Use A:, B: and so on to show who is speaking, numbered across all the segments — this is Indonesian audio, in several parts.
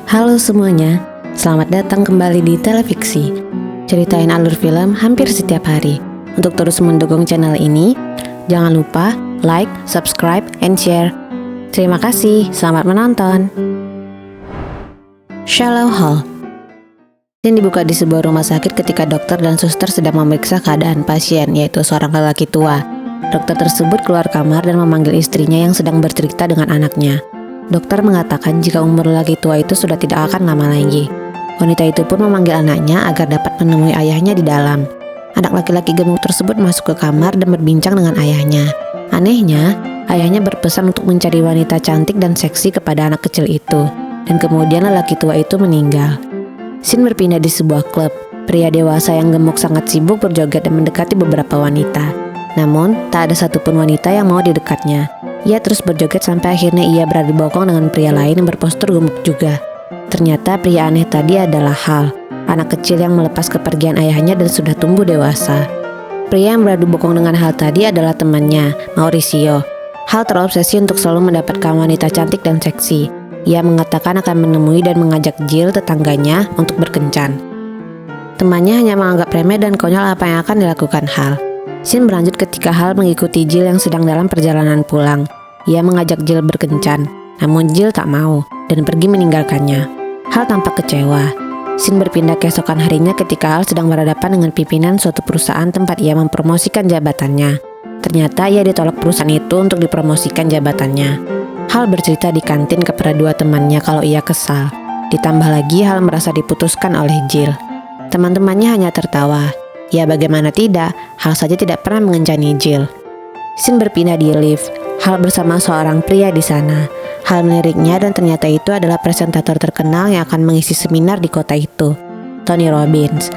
A: Halo semuanya, selamat datang kembali di Telefiksi. Ceritain alur film hampir setiap hari. Untuk terus mendukung channel ini, jangan lupa like, subscribe, and share. Terima kasih, selamat menonton. Shallow Hall. Scene dibuka di sebuah rumah sakit ketika dokter dan suster sedang memeriksa keadaan pasien, yaitu seorang lelaki tua. Dokter tersebut keluar kamar dan memanggil istrinya yang sedang bercerita dengan anaknya. Dokter mengatakan jika umur lelaki tua itu sudah tidak akan lama lagi. Wanita itu pun memanggil anaknya agar dapat menemui ayahnya di dalam. Anak laki-laki gemuk tersebut masuk ke kamar dan berbincang dengan ayahnya. Anehnya, ayahnya berpesan untuk mencari wanita cantik dan seksi kepada anak kecil itu. Dan kemudian lelaki tua itu meninggal. Scene berpindah di sebuah klub. Pria dewasa yang gemuk sangat sibuk berjoget dan mendekati beberapa wanita. Namun, tak ada satupun wanita yang mau di dekatnya. Ia terus berjoget sampai akhirnya ia berada bokong dengan pria lain yang berpostur gemuk juga. Ternyata pria aneh tadi adalah Hal, anak kecil yang melepas kepergian ayahnya dan sudah tumbuh dewasa. Pria yang beradu bokong dengan Hal tadi adalah temannya, Mauricio. Hal terobsesi untuk selalu mendapatkan wanita cantik dan seksi. Ia mengatakan akan menemui dan mengajak Jill, tetangganya, untuk berkencan. Temannya hanya menganggap remeh dan konyol apa yang akan dilakukan Hal. Scene berlanjut ketika Hal mengikuti Jill yang sedang dalam perjalanan pulang. Ia mengajak Jill berkencan, namun Jill tak mau dan pergi meninggalkannya. Hal tampak kecewa. Scene berpindah keesokan harinya ketika Hal sedang berhadapan dengan pimpinan suatu perusahaan tempat ia mempromosikan jabatannya. Ternyata ia ditolak perusahaan itu untuk dipromosikan jabatannya. Hal bercerita di kantin kepada dua temannya kalau ia kesal. Ditambah lagi Hal merasa diputuskan oleh Jill. Teman-temannya hanya tertawa. Ya bagaimana tidak, Hal saja tidak pernah mengencani Jill. Scene berpindah di lift. Hal bersama seorang pria di sana. Hal meliriknya dan ternyata itu adalah presentator terkenal yang akan mengisi seminar di kota itu, Tony Robbins.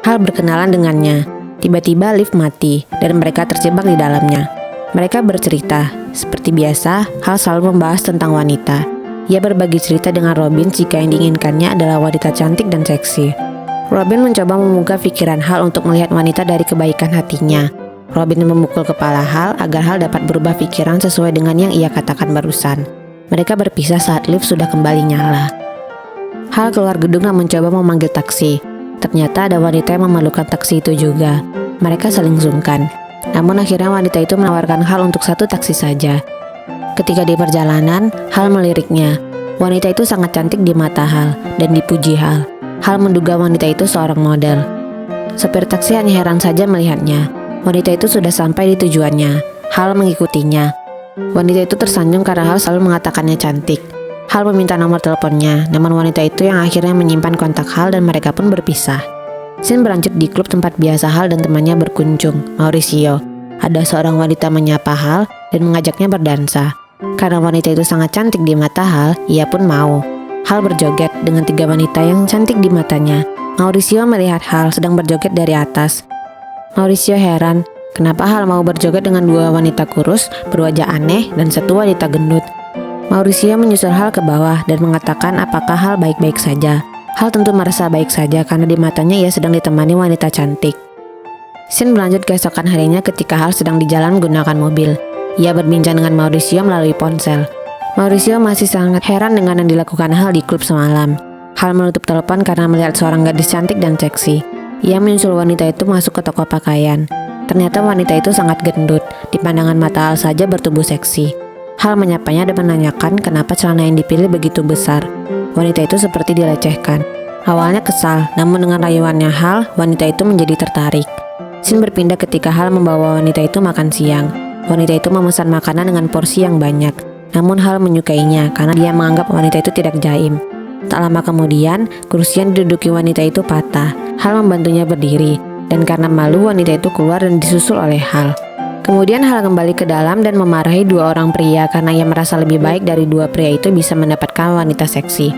A: Hal berkenalan dengannya. Tiba-tiba lift mati dan mereka terjebak di dalamnya. Mereka bercerita. Seperti biasa, Hal selalu membahas tentang wanita. Ia berbagi cerita dengan Robbins jika yang diinginkannya adalah wanita cantik dan seksi. Robin mencoba membuka pikiran Hal untuk melihat wanita dari kebaikan hatinya. Robin memukul kepala Hal agar Hal dapat berubah pikiran sesuai dengan yang ia katakan barusan. Mereka berpisah saat lift sudah kembali nyala. Hal keluar gedung dan mencoba memanggil taksi. Ternyata ada wanita yang memerlukan taksi itu juga. Mereka saling sungkan. Namun akhirnya wanita itu menawarkan Hal untuk satu taksi saja. Ketika di perjalanan, Hal meliriknya. Wanita itu sangat cantik di mata Hal dan dipuji Hal. Hal menduga wanita itu seorang model. Sopir taksi hanya heran saja melihatnya. Wanita itu sudah sampai di tujuannya. Hal mengikutinya. Wanita itu tersanjung karena Hal selalu mengatakannya cantik. Hal meminta nomor teleponnya, namun wanita itu yang akhirnya menyimpan kontak Hal dan mereka pun berpisah. Scene berlanjut di klub tempat biasa Hal dan temannya berkunjung, Mauricio. Ada seorang wanita menyapa Hal dan mengajaknya berdansa. Karena wanita itu sangat cantik di mata Hal, ia pun mau. Hal berjoget dengan tiga wanita yang cantik di matanya. Mauricio melihat Hal sedang berjoget dari atas. Mauricio heran, kenapa Hal mau berjoget dengan dua wanita kurus, berwajah aneh, dan satu wanita gendut. Mauricio menyusul Hal ke bawah dan mengatakan apakah Hal baik-baik saja. Hal tentu merasa baik saja karena di matanya ia sedang ditemani wanita cantik. Scene berlanjut keesokan harinya ketika Hal sedang di jalan menggunakan mobil. Ia berbincang dengan Mauricio melalui ponsel. Mauricio masih sangat heran dengan yang dilakukan Hal di klub semalam. Hal menutup telepon karena melihat seorang gadis cantik dan seksi. Ia menyusul wanita itu masuk ke toko pakaian. Ternyata wanita itu sangat gendut. Di pandangan mata Hal saja bertubuh seksi. Hal menyapanya dan menanyakan kenapa celana yang dipilih begitu besar. Wanita itu seperti dilecehkan. Awalnya kesal, namun dengan rayuannya Hal, wanita itu menjadi tertarik. Scene berpindah ketika Hal membawa wanita itu makan siang. Wanita itu memesan makanan dengan porsi yang banyak. Namun Hal menyukainya karena dia menganggap wanita itu tidak jaim. Tak lama kemudian, kursi yang diduduki wanita itu patah. Hal membantunya berdiri, dan karena malu wanita itu keluar dan disusul oleh Hal. Kemudian Hal kembali ke dalam dan memarahi dua orang pria karena ia merasa lebih baik dari dua pria itu bisa mendapatkan wanita seksi.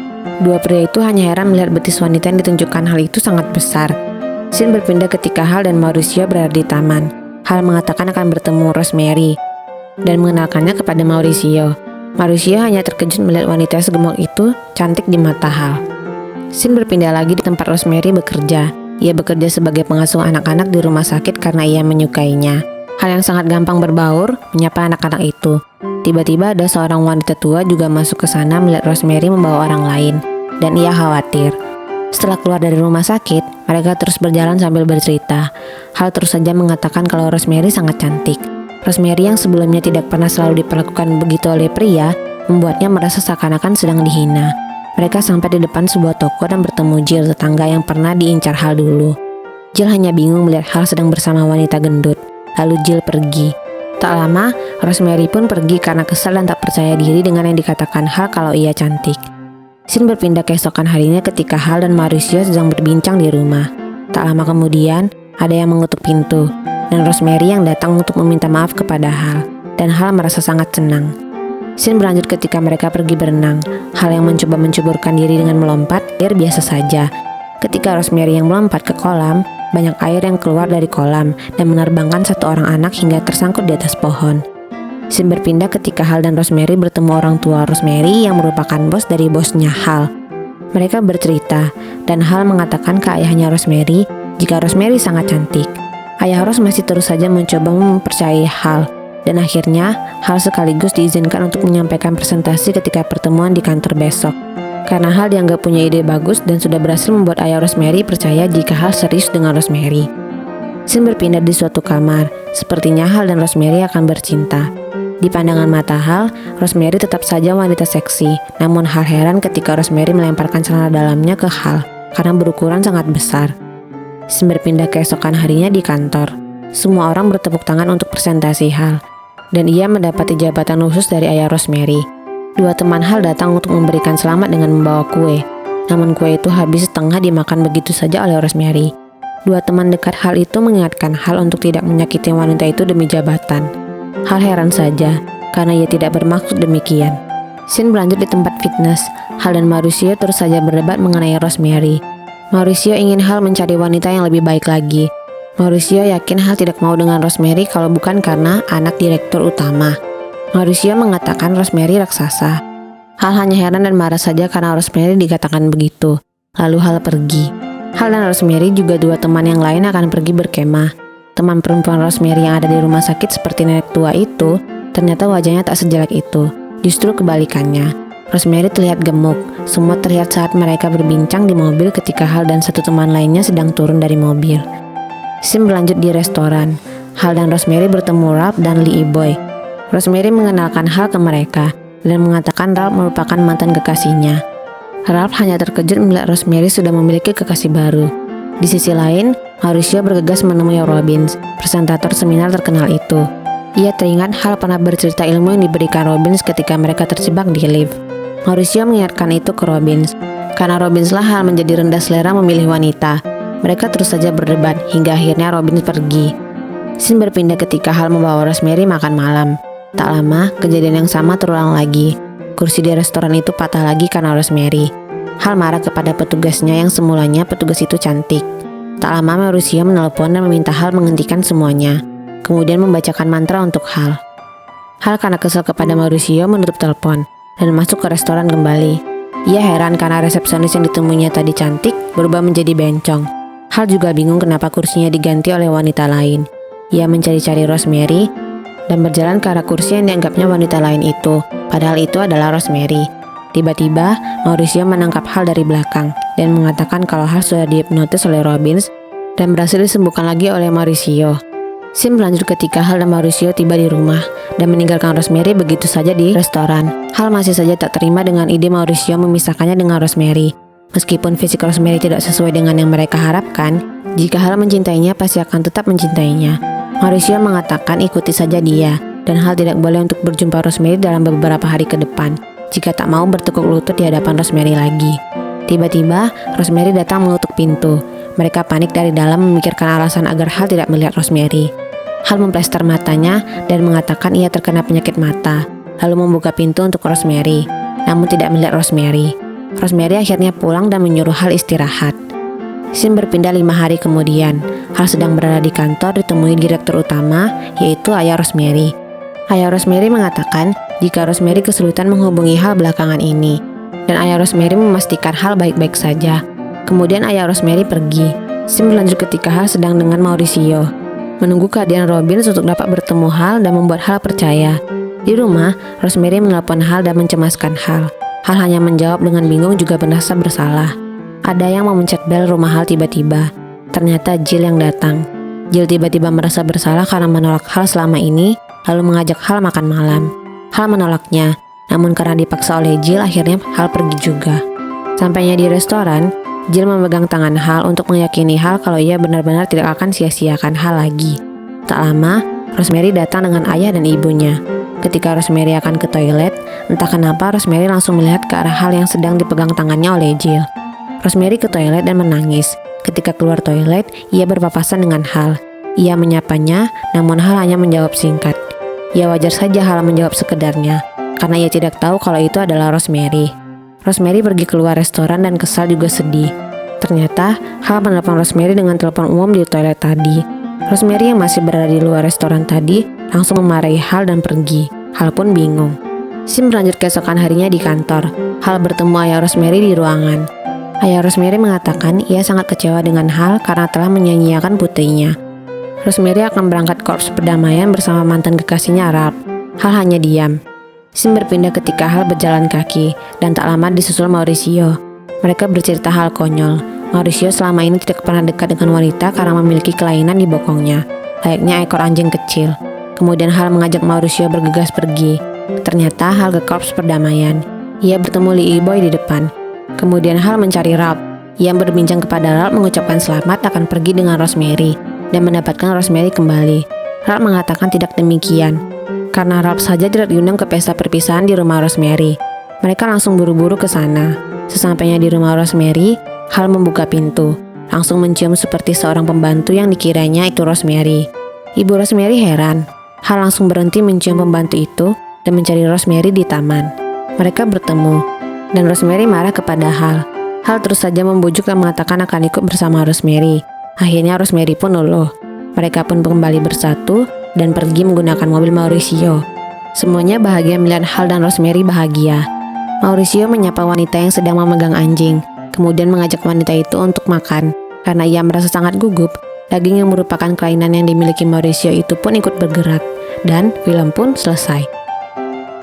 A: Dua pria itu hanya heran melihat betis wanita yang ditunjukkan Hal itu sangat besar. Scene berpindah ketika Hal dan Mauricio berada di taman. Hal mengatakan akan bertemu Rosemary dan mengenalkannya kepada Mauricio. Mauricio hanya terkejut melihat wanita segemuk itu cantik di mata Hal. Scene berpindah lagi di tempat Rosemary bekerja. Ia bekerja sebagai pengasuh anak-anak di rumah sakit karena ia menyukainya. Hal yang sangat gampang berbaur, menyapa anak-anak itu. Tiba-tiba ada seorang wanita tua juga masuk ke sana melihat Rosemary membawa orang lain. dan ia khawatir. Setelah keluar dari rumah sakit, mereka terus berjalan sambil bercerita. Hal terus saja mengatakan kalau Rosemary sangat cantik. Rosemary yang sebelumnya tidak pernah selalu diperlakukan begitu oleh pria, membuatnya merasa seakan-akan sedang dihina. Mereka sampai di depan sebuah toko dan bertemu Jill, tetangga yang pernah diincar Hal dulu. Jill hanya bingung melihat Hal sedang bersama wanita gendut. Lalu Jill pergi. Tak lama, Rosemary pun pergi karena kesal dan tak percaya diri dengan yang dikatakan Hal kalau ia cantik. Scene berpindah keesokan harinya ketika Hal dan Mauricio sedang berbincang di rumah. Tak lama kemudian, ada yang mengetuk pintu, dan Rosemary yang datang untuk meminta maaf kepada Hal, dan Hal merasa sangat senang. Scene berlanjut ketika mereka pergi berenang. Hal yang mencoba menceburkan diri dengan melompat, air biasa saja. Ketika Rosemary yang melompat ke kolam, banyak air yang keluar dari kolam dan menerbangkan satu orang anak hingga tersangkut di atas pohon. Scene berpindah ketika Hal dan Rosemary bertemu orang tua Rosemary yang merupakan bos dari bosnya Hal. Mereka bercerita, dan Hal mengatakan ke ayahnya Rosemary jika Rosemary sangat cantik. Ayah Rose masih terus saja mencoba mempercayai Hal, dan akhirnya Hal sekaligus diizinkan untuk menyampaikan presentasi ketika pertemuan di kantor besok. Karena Hal dianggap punya ide bagus dan sudah berhasil membuat ayah Rosemary percaya jika Hal serius dengan Rosemary. Scene berpindah di suatu kamar, sepertinya Hal dan Rosemary akan bercinta. Di pandangan mata Hal, Rosemary tetap saja wanita seksi, namun Hal heran ketika Rosemary melemparkan celana dalamnya ke Hal karena berukuran sangat besar. Scene berpindah keesokan harinya di kantor. Semua orang bertepuk tangan untuk presentasi Hal, dan ia mendapati jabatan khusus dari ayah Rosemary. Dua teman Hal datang untuk memberikan selamat dengan membawa kue, namun kue itu habis setengah dimakan begitu saja oleh Rosemary. Dua teman dekat Hal itu mengingatkan Hal untuk tidak menyakiti wanita itu demi jabatan. Hal heran saja, karena ia tidak bermaksud demikian. Scene berlanjut di tempat fitness. Hal dan Mauricio terus saja berdebat mengenai Rosemary. Mauricio ingin Hal mencari wanita yang lebih baik lagi. Mauricio yakin Hal tidak mau dengan Rosemary kalau bukan karena anak direktur utama. Mauricio mengatakan Rosemary raksasa. Hal hanya heran dan marah saja karena Rosemary dikatakan begitu. Lalu Hal pergi. Hal dan Rosemary juga dua teman yang lain akan pergi berkemah. Teman perempuan Rosemary yang ada di rumah sakit seperti nenek tua itu, ternyata wajahnya tak sejelek itu. Justru kebalikannya. Rosemary terlihat gemuk. Semua terlihat saat mereka berbincang di mobil ketika Hal dan satu teman lainnya sedang turun dari mobil. Scene berlanjut di restoran. Hal dan Rosemary bertemu Ralph dan Lee Boy. Rosemary mengenalkan Hal ke mereka dan mengatakan Ralph merupakan mantan kekasihnya. Ralph hanya terkejut melihat Rosemary sudah memiliki kekasih baru. Di sisi lain, Mauricio bergegas menemui Robbins, presentator seminar terkenal itu. Ia teringat Hal pernah bercerita ilmu yang diberikan Robbins ketika mereka terjebak di lift. Mauricio mengingatkan itu ke Robbins. Karena Robbins lah Hal menjadi rendah selera memilih wanita. Mereka terus saja berdebat hingga akhirnya Robbins pergi. Scene berpindah ketika Hal membawa Rosemary makan malam. Tak lama, kejadian yang sama terulang lagi. Kursi di restoran itu patah lagi karena Rosemary. Hal marah kepada petugasnya yang semulanya petugas itu cantik. Tak lama Mauricio menelepon dan meminta Hal menghentikan semuanya, kemudian membacakan mantra untuk Hal. Hal karena kesal kepada Mauricio menutup telepon dan masuk ke restoran kembali. Ia heran karena resepsionis yang ditemuinya tadi cantik berubah menjadi bencong. Hal juga bingung kenapa kursinya diganti oleh wanita lain. Ia mencari-cari Rosemary dan berjalan ke arah kursi yang dianggapnya wanita lain itu, padahal itu adalah Rosemary. Tiba-tiba, Mauricio menangkap Hal dari belakang dan mengatakan kalau Hal sudah dihipnotis oleh Robbins dan berhasil disembuhkan lagi oleh Mauricio. Scene berlanjut ketika Hal dan Mauricio tiba di rumah dan meninggalkan Rosemary begitu saja di restoran. Hal masih saja tak terima dengan ide Mauricio memisahkannya dengan Rosemary. Meskipun fisik Rosemary tidak sesuai dengan yang mereka harapkan, jika Hal mencintainya pasti akan tetap mencintainya. Mauricio mengatakan ikuti saja dia, dan Hal tidak boleh untuk berjumpa Rosemary dalam beberapa hari ke depan jika tak mau bertekuk lutut di hadapan Rosemary lagi. Tiba-tiba, Rosemary datang mengetuk pintu. Mereka panik dari dalam memikirkan alasan agar Hal tidak melihat Rosemary. Hal memplester matanya dan mengatakan ia terkena penyakit mata, lalu membuka pintu untuk Rosemary, namun tidak melihat Rosemary. Rosemary akhirnya pulang dan menyuruh Hal istirahat. Scene berpindah 5 hari kemudian. Hal sedang berada di kantor ditemui direktur utama, yaitu ayah Rosemary. Ayah Rosemary mengatakan jika Rosemary kesulitan menghubungi Hal belakangan ini, dan ayah Rosemary memastikan Hal baik-baik saja. Kemudian ayah Rosemary pergi. Scene berlanjut ketika Hal sedang dengan Mauricio, menunggu kehadiran Robbins untuk dapat bertemu Hal dan membuat Hal percaya. Di rumah, Rosemary menelpon Hal dan mencemaskan Hal. Hal hanya menjawab dengan bingung juga merasa bersalah. Ada yang memencet bel rumah Hal tiba-tiba. Ternyata Jill yang datang. Jill tiba-tiba merasa bersalah karena menolak Hal selama ini, lalu mengajak Hal makan malam. Hal menolaknya, namun karena dipaksa oleh Jill akhirnya Hal pergi juga. Sampainya di restoran, Jill memegang tangan Hal untuk meyakini Hal kalau ia benar-benar tidak akan sia-siakan Hal lagi. Tak lama, Rosemary datang dengan ayah dan ibunya. Ketika Rosemary akan ke toilet, entah kenapa Rosemary langsung melihat ke arah Hal yang sedang dipegang tangannya oleh Jill. Rosemary ke toilet dan menangis. Ketika keluar toilet, ia berpapasan dengan Hal. Ia menyapanya, namun Hal hanya menjawab singkat. Ya wajar saja Hal menjawab sekedarnya, karena ia tidak tahu kalau itu adalah Rosemary. Rosemary pergi keluar restoran dan kesal juga sedih. Ternyata Hal menelepon Rosemary dengan telepon umum di toilet tadi. Rosemary yang masih berada di luar restoran tadi langsung memarahi Hal dan pergi. Hal pun bingung. Scene berlanjut keesokan harinya di kantor. Hal bertemu ayah Rosemary di ruangan. Ayah Rosemary mengatakan ia sangat kecewa dengan Hal karena telah menyanyiakan putrinya. Rosemary akan berangkat korps perdamaian bersama mantan kekasihnya Ralph. Hal hanya diam. Scene berpindah ketika Hal berjalan kaki dan tak lama disusul Mauricio. Mereka bercerita hal konyol. Mauricio selama ini tidak pernah dekat dengan wanita karena memiliki kelainan di bokongnya, layaknya ekor anjing kecil. Kemudian Hal mengajak Mauricio bergegas pergi. Ternyata Hal ke korps perdamaian. Ia bertemu Lee Boy di depan. Kemudian Hal mencari Ralph. Ia berbincang kepada Ralph mengucapkan selamat akan pergi dengan Rosemary dan mendapatkan Rosemary kembali. Ralph mengatakan tidak demikian, karena Ralph saja tidak diundang ke pesta perpisahan di rumah Rosemary. Mereka langsung buru-buru ke sana. Sesampainya di rumah Rosemary, Hal membuka pintu, langsung mencium seperti seorang pembantu yang dikiranya itu Rosemary. Ibu Rosemary heran. Hal langsung berhenti mencium pembantu itu dan mencari Rosemary di taman. Mereka bertemu, dan Rosemary marah kepada Hal. Hal terus saja membujuk dan mengatakan akan ikut bersama Rosemary. Akhirnya Rosemary pun luluh. Mereka pun kembali bersatu dan pergi menggunakan mobil Mauricio. Semuanya bahagia melihat Hal dan Rosemary bahagia. Mauricio menyapa wanita yang sedang memegang anjing, kemudian mengajak wanita itu untuk makan. Karena ia merasa sangat gugup, daging yang merupakan kelainan yang dimiliki Mauricio itu pun ikut bergerak. Dan film pun selesai.